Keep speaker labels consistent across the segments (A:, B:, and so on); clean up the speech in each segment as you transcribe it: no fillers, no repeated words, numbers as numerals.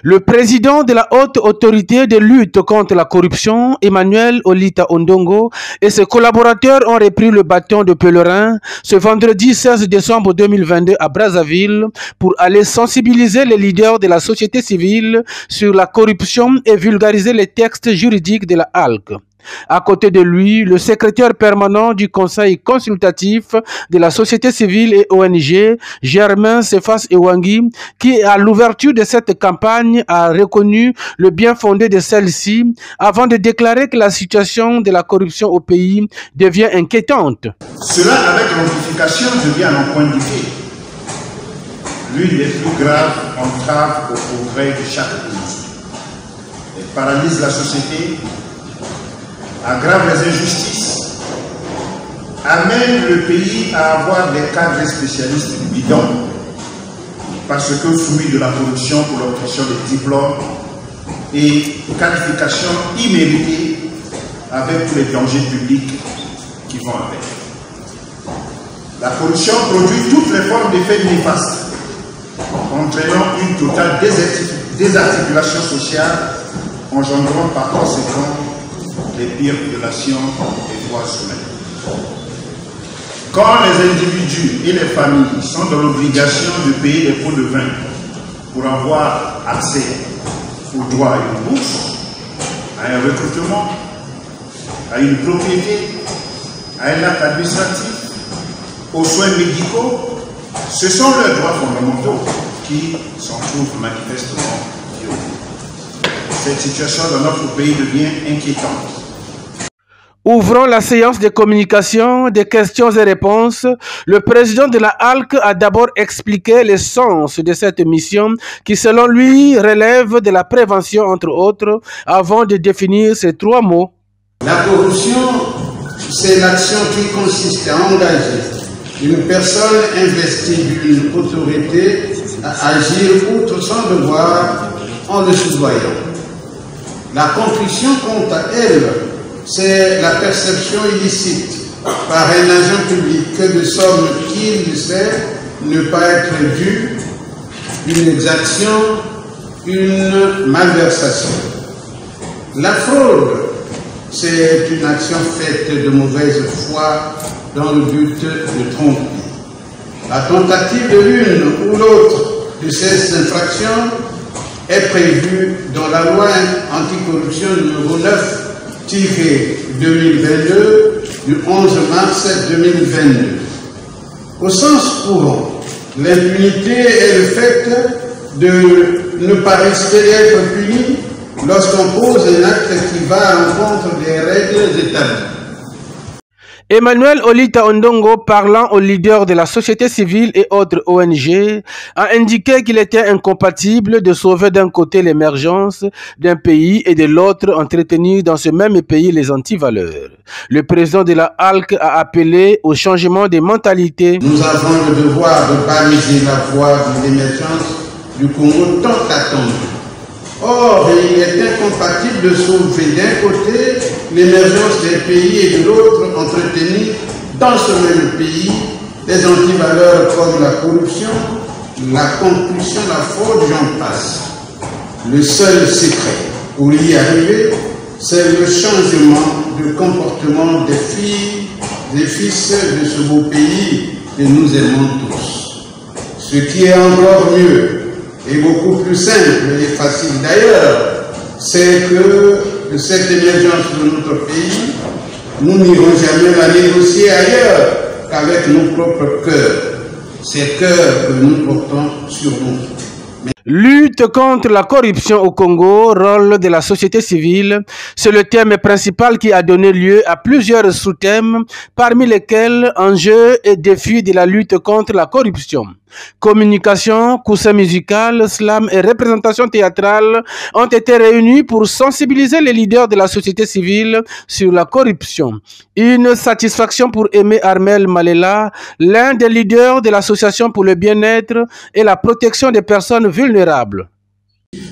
A: Le président de la haute autorité de lutte contre la corruption, Emmanuel Olita Ondongo, et ses collaborateurs ont repris le bâton de pèlerin ce vendredi 16 décembre 2022 à Brazzaville pour aller sensibiliser les leaders de la société civile sur la corruption et vulgariser les textes juridiques de la ALC. À côté de lui, le secrétaire permanent du Conseil consultatif de la société civile et ONG, Germain Cephas Ewangi, qui à l'ouverture de cette campagne a reconnu le bien fondé de celle-ci avant de déclarer que la situation de la corruption au pays devient inquiétante.
B: Cela, avec l'amplification, devient un point indiqué l'une des plus graves entraves au progrès de chaque pays. Elle paralyse la société, aggrave les injustices, amène le pays à avoir des cadres spécialistes du bidon, parce que fruit de la corruption pour l'obtention des diplômes et qualifications imméritées avec tous les dangers publics qui vont avec. La corruption produit toutes les formes d'effets néfastes, entraînant une totale désarticulation sociale, engendrant par conséquent les pires violations des droits humains. Quand les individus et les familles sont dans l'obligation de payer des pots de vin pour avoir accès aux droits à une bourse, à un recrutement, à une propriété, à un acte administratif, aux soins médicaux, ce sont leurs droits fondamentaux qui s'en trouvent manifestement violés. Cette situation dans notre pays devient inquiétante.
A: Ouvrant la séance de communication, des questions et réponses, le président de la ALC a d'abord expliqué le sens de cette mission qui, selon lui, relève de la prévention, entre autres, avant de définir ces trois mots.
C: La corruption, c'est l'action qui consiste à engager une personne investie d'une autorité à agir outre son devoir en le soudoyant. La conclusion, quant à elle, c'est la perception illicite par un agent public de sommes qu'il sait ne pas être due, une exaction, une malversation. La fraude, c'est une action faite de mauvaise foi dans le but de tromper. La tentative de l'une ou l'autre de ces infractions est prévue dans la loi anticorruption numéro 9 2022 du 11 mars 2022. Au sens courant, l'impunité est le fait de ne pas risquer d'être puni lorsqu'on pose un acte qui va à l'encontre des règles établies.
A: Emmanuel Olita Ondongo, parlant aux leaders de la société civile et autres ONG, a indiqué qu'il était incompatible de sauver d'un côté l'émergence d'un pays et de l'autre entretenir dans ce même pays les antivaleurs. Le président de la ALC a appelé au changement des mentalités.
C: Nous avons le devoir de baliser la voie de l'émergence du Congo tant attendue. Or, il est incompatible de sauver d'un côté l'émergence des pays et de l'autre entretenir dans ce même pays des antivaleurs comme la corruption, la concussion, la fraude, j'en passe. Le seul secret pour y arriver, c'est le changement de comportement des filles, des fils de ce beau pays que nous aimons tous. Ce qui est encore mieux et beaucoup plus simple et facile d'ailleurs, c'est que de cette émergence de notre pays, nous n'irons jamais la négocier ailleurs qu'avec nos propres cœurs, ces cœurs que nous portons sur nous.
A: Lutte contre la corruption au Congo, rôle de la société civile, c'est le thème principal qui a donné lieu à plusieurs sous-thèmes, parmi lesquels enjeux et défis de la lutte contre la corruption. Communication, coussin musical, slam et représentation théâtrale ont été réunis pour sensibiliser les leaders de la société civile sur la corruption. Une satisfaction pour Aimé Armel Malela, l'un des leaders de l'association pour le bien-être et la protection des personnes vulnérables.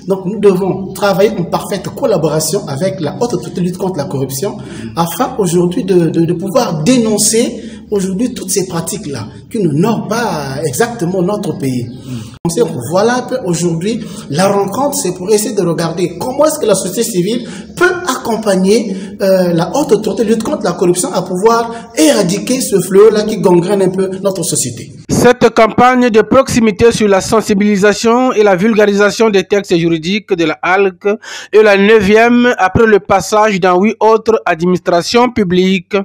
D: Donc nous devons travailler en parfaite collaboration avec la haute autorité de lutte contre la corruption afin aujourd'hui de pouvoir dénoncer aujourd'hui toutes ces pratiques-là qui n'honorent pas exactement notre pays. Voilà aujourd'hui la rencontre, c'est pour essayer de regarder comment est-ce que la société civile peut accompagner la haute autorité de lutte contre la corruption à pouvoir éradiquer ce fléau-là qui gangrène un peu notre société.
A: Cette campagne de proximité sur la sensibilisation et la vulgarisation des textes juridiques de la HALC est la 9e après le passage dans 8 autres administrations publiques.